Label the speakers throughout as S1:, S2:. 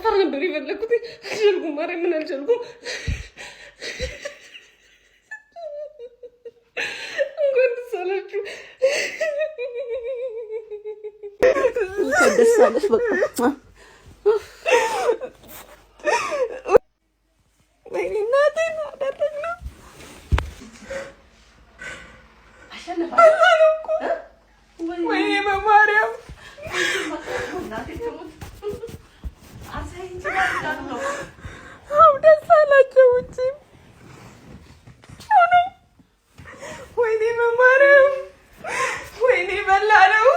S1: ማሳፈር ነበር የፈለኩት አልቻልኩም ማርያምን አልቻልኩም እንኳን ደስ አላችሁ እንኳን ደስ አለሽ በቃ ወይኔ እናቴ አደረግነው ወይኔ በማርያም ደስ አላቸው ውጪ ወይኔ በማርያም ወይኔ በላለው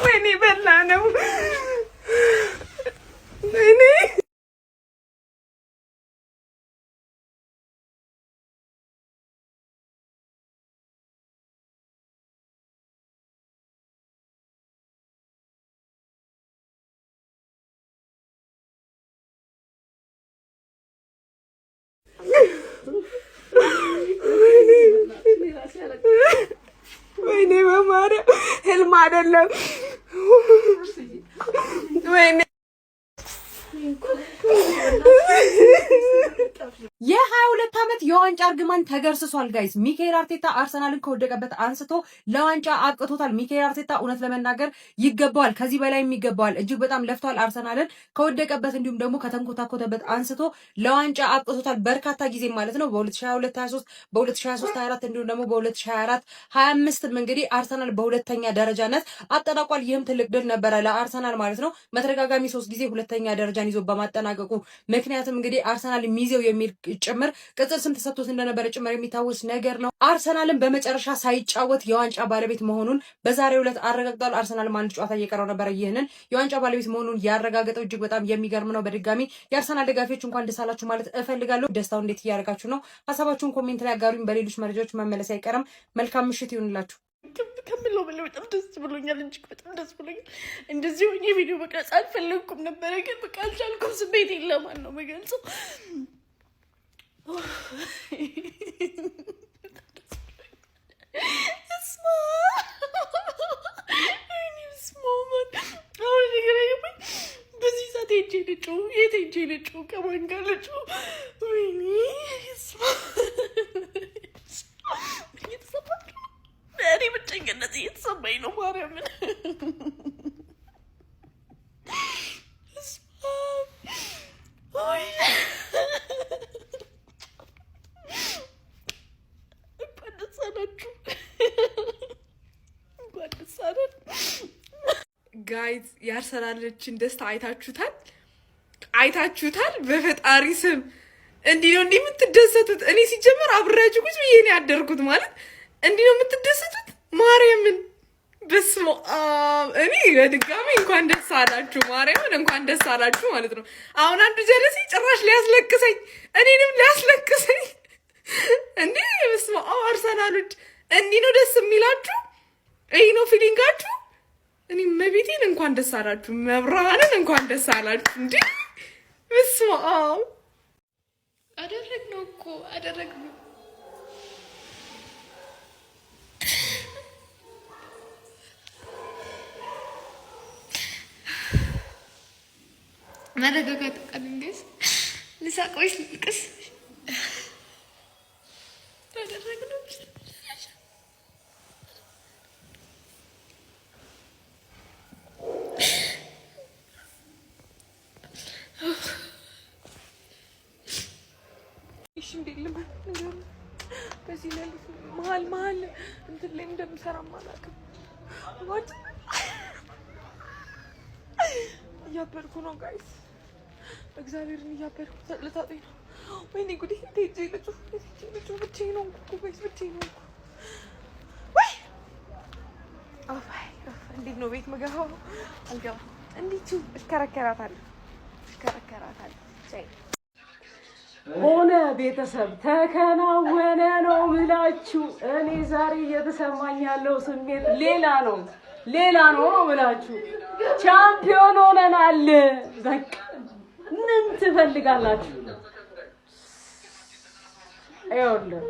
S1: ወይኔ በላለው ወይኔ ወይኔ በማርያም ህልም አይደለም ወይኔ የ22 ዓመት የዋንጫ እርግማን ተገርስሷል ጋይስ ሚካኤል አርቴታ አርሰናልን ከወደቀበት አንስቶ ለዋንጫ አቅቶታል ሚካኤል አርቴታ እውነት ለመናገር ይገባዋል ከዚህ በላይ ይገባዋል እጅግ በጣም ለፍቷል አርሰናልን ከወደቀበት እንዲሁም ደግሞ ከተንኮታኮተበት አንስቶ ለዋንጫ አቅቶታል በርካታ ጊዜ ማለት ነው በ2022 23 በ2023 24 እንዲሁም ደግሞ በ2024 25 እንግዲህ አርሰናል በሁለተኛ ደረጃነት አጠናቋል ይህም ትልቅ ድል ነበረ ለአርሰናል ማለት ነው በተደጋጋሚ 3 ጊዜ ሁለተኛ ደረጃን ይዞ በማጠናቀቁ ምክንያቱም እንግዲህ አርሰናል ሚዜው የሚል ጭምር ቅጽል ስም ተሰጥቶት እንደነበረ ጭምር የሚታወስ ነገር ነው አርሰናልን በመጨረሻ ሳይጫወት የዋንጫ ባለቤት መሆኑን በዛሬው ዕለት አረጋግጧል አርሰናል አንድ ጨዋታ እየቀረው ነበር ይሄንን የዋንጫ ባለቤት መሆኑን ያረጋገጠው እጅግ በጣም የሚገርም ነው በድጋሚ የአርሰናል ደጋፊዎች እንኳን ደስ አላችሁ ማለት እፈልጋለሁ ደስታው እንዴት እያደረጋችሁ ነው ሐሳባችሁን ኮሜንት ላይ አጋሩኝ በሌሎች መረጃዎች መመለስ አይቀርም መልካም ምሽት ይሁንላችሁ ከምለው በላይ በጣም ደስ ብሎኛል እጅግ በጣም ደስ ብሎኛል እንደዚህ ሆኜ ቪዲዮ መቅረጽ አልፈለኩም ነበር ግን በቃ አልቻልኩም ስሜት የለማን ነው መገልጸው በዚህ ሰዓት ሄጄ ልጩህ የት ሄጄ ልጩህ ከማን ጋር ልጩህ ወይኔ እኔ ብቸኝነት እየተሰማኝ ነው ማርያምን ጋይዝ ያርሰናልችን ደስታ አይታችሁታል በፈጣሪ ስም እንዲህ ነው እንዲህ የምትደሰቱት እኔ ሲጀመር አብራችሁ ቁጭ ብዬ ነው ያደርኩት ማለት እንዲህ ነው የምትደሰቱት ማርያምን በስመ አብ እኔ በድጋሚ እንኳን ደስ አላችሁ ማርያምን እንኳን ደስ አላችሁ ማለት ነው አሁን አንዱ ጀለሲ ጭራሽ ሊያስለቅሰኝ እኔንም ሊያስለቅሰኝ እንዴ በስመ አብ አርሰናሎች እንዲህ ነው ደስ የሚላችሁ ይሄ ነው ፊሊንጋችሁ እኔ መቤቴን እንኳን ደስ አላችሁ መብራንን እንኳን ደስ አላችሁ እንዴ በስመ አብ አደረግነው እኮ አደረግነው መረጋጋት ቀንንገስ ልሳቆሽ ልቅስ አደረግነው በዚህ ላይ መሀል እንትን ላይ እንደምሰራ ማላውቅም ወጥ እያበርኩ ነው ጋይስ እግዚአብሔርን እያበርኩ ልታጠኝ ነው ወይኔ ጉዴ ቴጄ ልጩ ብቻዬን ነው እኮ ጋይስ ብቻዬን ነው ወይ እንዴት ነው ቤት መገባው አልገባም እንዴት እሽከረከራታለሁ ሆነ ቤተሰብ ተከናወነ ነው ምላችሁ እኔ ዛሬ እየተሰማኝ ያለው ስሜት ሌላ ነው ምላችሁ ቻምፒዮን ሆነናል በቃ ምን ትፈልጋላችሁ ይኸውልህ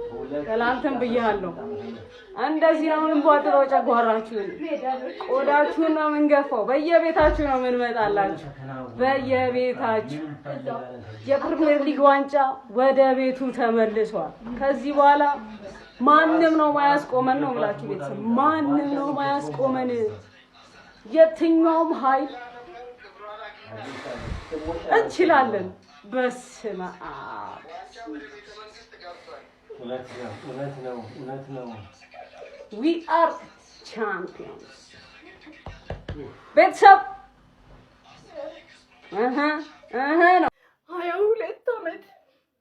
S1: ትላንትም ብያለሁ እንደዚህ ነው እንቧጥረው ጨጓራችሁን ቆዳችሁን ነው የምንገፋው በየቤታችሁ ነው የምንመጣላችሁ በየቤታችሁ የፕሪሚየር ሊግ ዋንጫ ወደ ቤቱ ተመልሷል ከዚህ በኋላ ማንንም ነው ማያስቆመን ነው ብላችሁ ቤተሰብ ማንንም ነው ማያስቆመን የትኛውም ኃይል እንችላለን በስመ አብ እውነት ነው we are champions ቤተሰብ ነው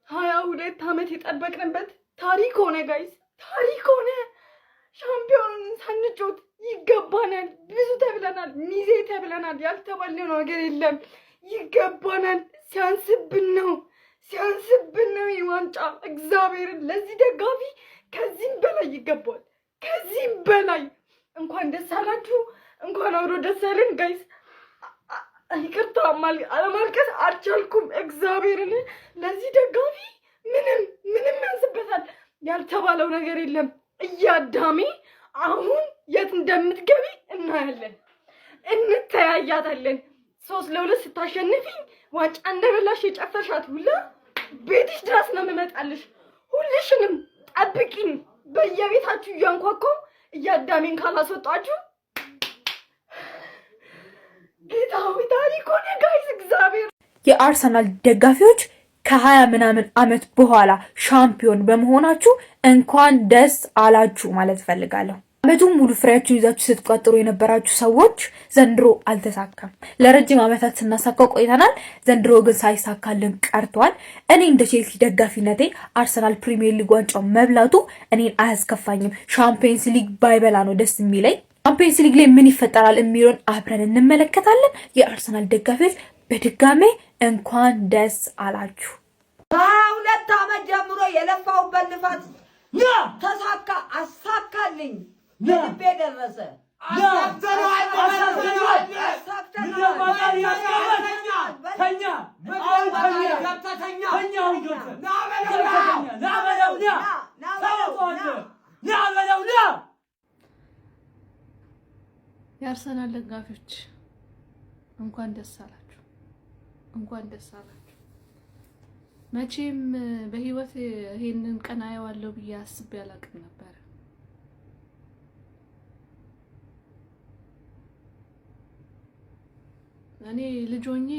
S1: 22 ዓመት የጠበቅንበት ታሪክ ሆነ ጋይስ ታሪክ ሆነ ሻምፒዮን ሳንጮት ይገባናል ብዙ ተብለናል ሚዜ ተብለናል ያልተባለው ነገር የለም ይገባናል ሲያንስብን ነው ዋንጫ እግዚአብሔርን ለዚህ ደጋፊ ከዚህም በላይ ይገባል ከዚህም በላይ እንኳን ደስ አላችሁ እንኳን አብሮ ደስ አለን ጋይስ ይቅርታ አለማልቀስ አልቻልኩም እግዚአብሔርን ለዚህ ደጋፊ ምንም ያንስበታል ያልተባለው ነገር የለም እያዳሜ አሁን የት እንደምትገቢ እናያለን እንተያያታለን 3-2 ስታሸንፊኝ ዋንጫ እንደበላሽ የጨፈርሻት ሁላ ቤትሽ ድረስ ነው የምመጣልሽ ሁልሽንም ጠብቂኝ በየቤታችሁ እያንኳኳው እያዳሜን ካላስወጣችሁ ጌታዊ ታሪክ ሆነ ጋይስ እግዚአብሔር
S2: የአርሰናል ደጋፊዎች ከ20 ምናምን ዓመት በኋላ ሻምፒዮን በመሆናችሁ እንኳን ደስ አላችሁ ማለት ፈልጋለሁ አመቱን ሙሉ ፍሬያችሁን ይዛችሁ ስትቆጥሩ የነበራችሁ ሰዎች ዘንድሮ አልተሳካም ለረጅም ዓመታት ስናሳካው ቆይተናል ዘንድሮ ግን ሳይሳካልን ቀርቷል እኔ እንደ ቼልሲ ደጋፊነቴ አርሰናል ፕሪሚየር ሊግ ዋንጫው መብላቱ እኔን አያስከፋኝም ሻምፒየንስ ሊግ ባይበላ ነው ደስ የሚለኝ ሻምፒየንስ ሊግ ላይ ምን ይፈጠራል የሚለውን አብረን እንመለከታለን የአርሰናል ደጋፊዎች በድጋሜ እንኳን ደስ አላችሁ
S3: 22 ዓመት ጀምሮ የለፋውበት ልፋት ተሳካ አሳካልኝ ልቤ ደረሰ
S4: የአርሰናል ደጋፊዎች እንኳን ደስ አላችሁ መቼም በህይወት ይሄንን ቀን አየዋለሁ ብዬ አስቤ አላቅም ነበር እኔ ልጅ ሆኜ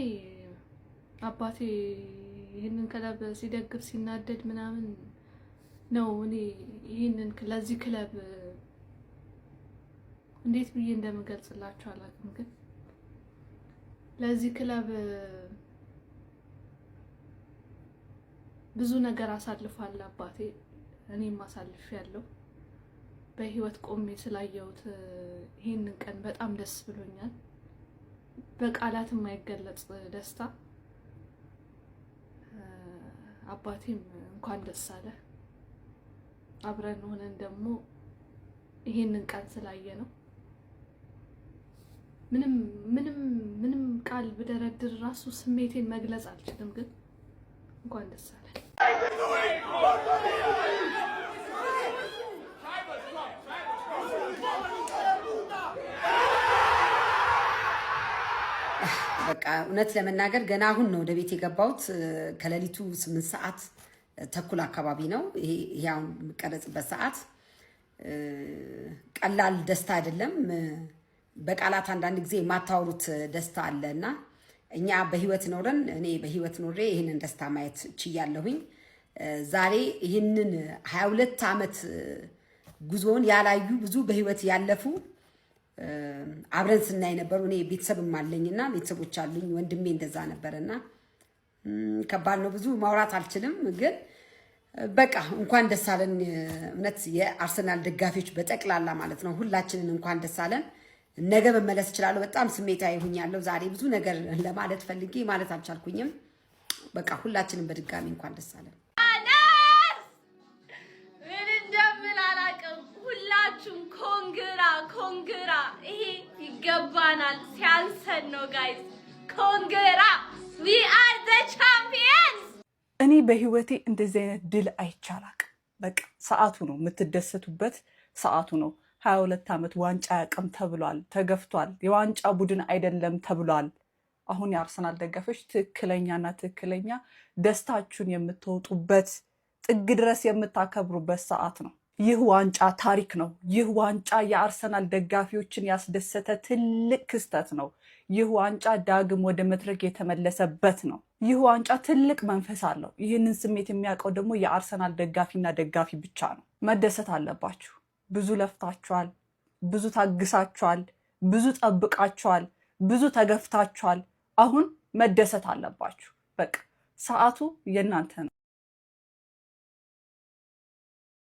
S4: አባቴ ይሄንን ክለብ ሲደግፍ ሲናደድ ምናምን ነው እኔ ይሄንን ለዚህ ክለብ እንዴት ብዬ እንደምገልጽላችሁ አላውቅም ግን ለዚህ ክለብ ብዙ ነገር አሳልፏል አባቴ እኔም አሳልፌያለሁ በህይወት ቆሜ ስላየሁት ይሄንን ቀን በጣም ደስ ብሎኛል በቃላት የማይገለጽ ደስታ አባቴም እንኳን ደስ አለ አብረን ሆነን ደግሞ ይሄንን ቀን ስላየ ነው ምንም ቃል ብደረድር ራሱ ስሜቴን መግለጽ አልችልም ግን እንኳን ደስ አለ
S3: በቃ እውነት ለመናገር ገና አሁን ነው ወደ ቤት የገባሁት ከሌሊቱ 8 ሰዓት ተኩል አካባቢ ነው ይሄ አሁን የምቀረጽበት ሰዓት ቀላል ደስታ አይደለም በቃላት አንዳንድ ጊዜ የማታወሩት ደስታ አለና እኛ በህይወት ኖረን እኔ በህይወት ኖሬ ይሄንን ደስታ ማየት ችያለሁኝ ዛሬ ይሄንን 22 ዓመት ጉዞን ያላዩ ብዙ በህይወት ያለፉ አብረን ስናይ ነበር እኔ ቤተሰብም አለኝና ቤተሰቦች አሉኝ ወንድሜ እንደዛ ነበርና ከባድ ነው ብዙ ማውራት አልችልም ግን በቃ እንኳን ደስ አለን እውነት የአርሰናል ደጋፊዎች በጠቅላላ ማለት ነው ሁላችንን እንኳን ደስ አለን ነገ መመለስ ይችላል በጣም ስሜታዊ ሆኛለሁ ዛሬ ብዙ ነገር ለማለት ፈልጌ ማለት አልቻልኩኝም በቃ ሁላችንን በድጋሚ እንኳን ደስ አለን
S5: ምን እንደምል አላውቅም ሁላችሁም ኮንግራ ይሄ ይገባናል ሲያንሰን ነው ጋይስ ኮንግራ we are the champions
S2: እኔ በህይወቴ እንደዚህ አይነት ድል አይቻላቅ
S6: በቃ ሰዓቱ ነው፣ የምትደሰቱበት ሰዓቱ ነው። 22 ዓመት ዋንጫ ያቅም ተብሏል፣ ተገፍቷል። የዋንጫ ቡድን አይደለም ተብሏል። አሁን የአርሰናል ደጋፊዎች ትክክለኛና ትክክለኛ ደስታችሁን የምትወጡበት ጥግ ድረስ የምታከብሩበት ሰዓት ነው። ይህ ዋንጫ ታሪክ ነው። ይህ ዋንጫ የአርሰናል ደጋፊዎችን ያስደሰተ ትልቅ ክስተት ነው። ይህ ዋንጫ ዳግም ወደ መድረክ የተመለሰበት ነው። ይህ ዋንጫ ትልቅ መንፈስ አለው። ይህንን ስሜት የሚያውቀው ደግሞ የአርሰናል ደጋፊና ደጋፊ ብቻ ነው። መደሰት አለባችሁ። ብዙ ለፍታችኋል፣ ብዙ ታግሳችኋል፣ ብዙ ጠብቃችኋል፣ ብዙ ተገፍታችኋል። አሁን መደሰት አለባችሁ። በቃ ሰዓቱ የእናንተ ነው።